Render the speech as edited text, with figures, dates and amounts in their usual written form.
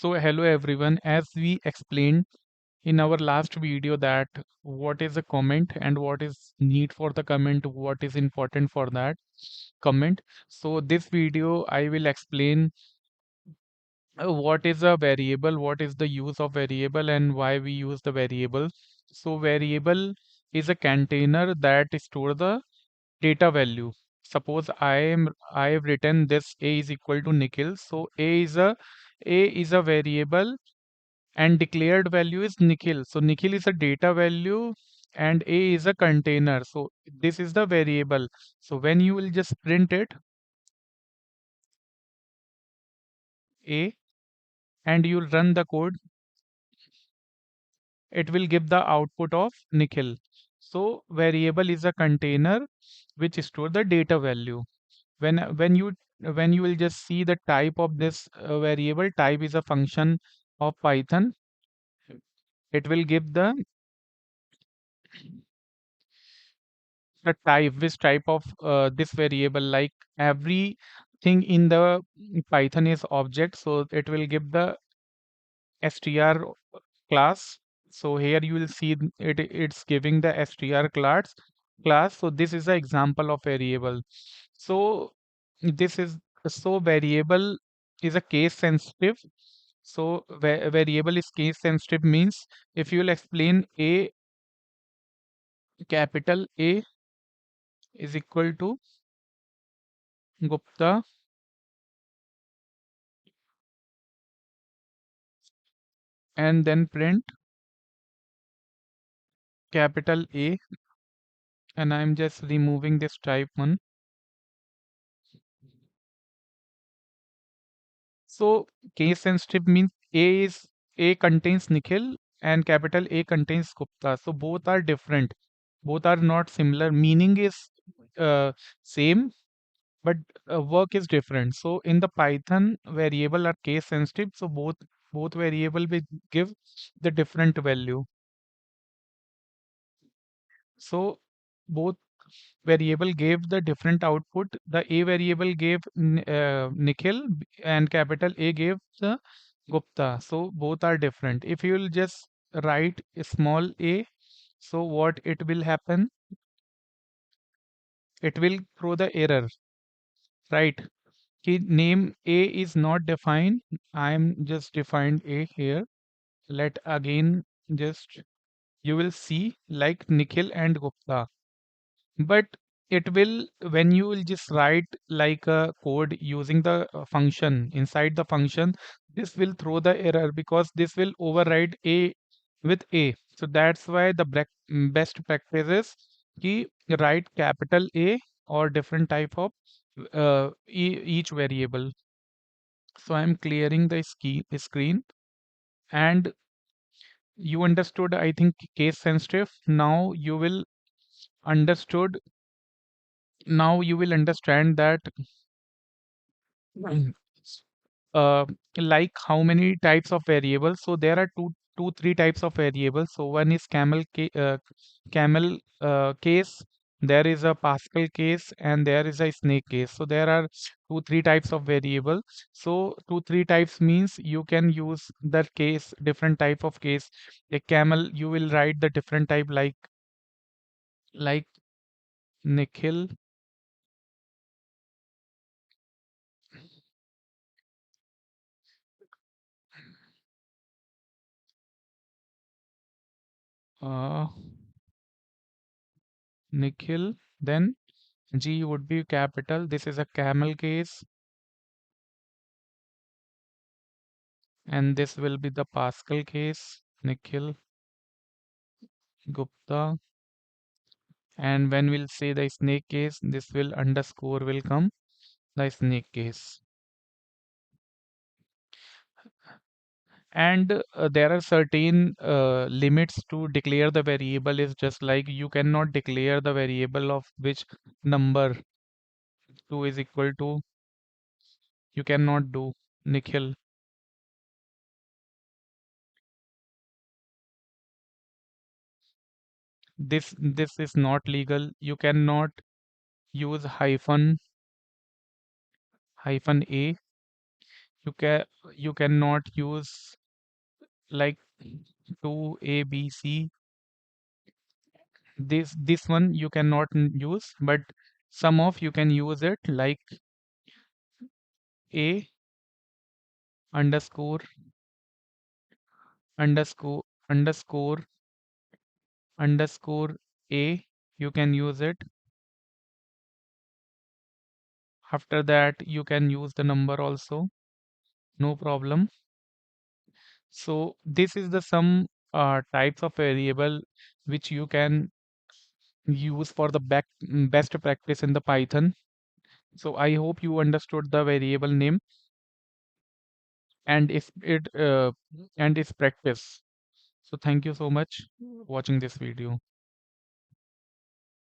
So hello everyone, as we explained in our last video that what is a comment and what is need for the comment, what is important for that comment. So this video I will explain what is a variable, what is the use of variable and why we use the variable. So variable is a container that store the data value. Suppose I have written this a is equal to Nikhil. So a is a variable and declared value is Nikhil. So Nikhil is a data value and a is a container. So this is the variable. So when you will just print it a and you'll run the code, it will give the output of Nikhil. So variable is a container which store the data value. When you will just see the type of this variable, type is a function of Python. It will give the type, which type of this variable, like everything in the Python is object, so it will give the str class. So here you will see it's giving the str class. So this is the example of variable. So this is so variable is a case sensitive. So variable is case sensitive means if you will explain a capital A is equal to Gupta and then print capital A, and I'm just removing this type 1. So case sensitive means A contains Nikhil and capital A contains Gupta. So both are different. Both are not similar. Meaning is uh, same, but work is different. So in the Python, variable are case sensitive. So both variable will give the different value. So both variable gave the different output. The A variable gave Nikhil and capital A gave the Gupta. So both are different. If you will just write a small a, so what it will happen? It will throw the error, right? Name A is not defined. I am just defined A here. Let again just you will see like Nikhil and Gupta. But it will, when you will just write like a code using the function inside the function, this will throw the error because this will override a with a. So that's why the best practice is ki write capital A or different type of each variable. So I'm clearing the screen, and you understood, I think, case sensitive. Understood now you will understand that Mm. uh, like how many types of variables. So there are three types of variables. So one is camel case, there is a Pascal case, and there is a snake case. So there are three types of variable. So three types means you can use the case, different type of case. A camel, you will write the different type like Nikhil. Uh, Nikhil, then G would be capital. This is a camel case, and this will be the Pascal case, Nikhil Gupta. And when we'll say the snake case, this will underscore will come the snake case. And there are certain limits to declare the variable. Is just like you cannot declare the variable of which number 2 is equal to. You cannot do Nikhil. This is not legal. You cannot use hyphen a. You can you cannot use like 2 a b c. This one you cannot use, but some of you can use it like a underscore underscore underscore underscore a. You can use it. After that you can use the number also, no problem. So this is the some types of variable which you can use for the best practice in the Python. So I hope you understood the variable name and its practice. So thank you so much watching this video.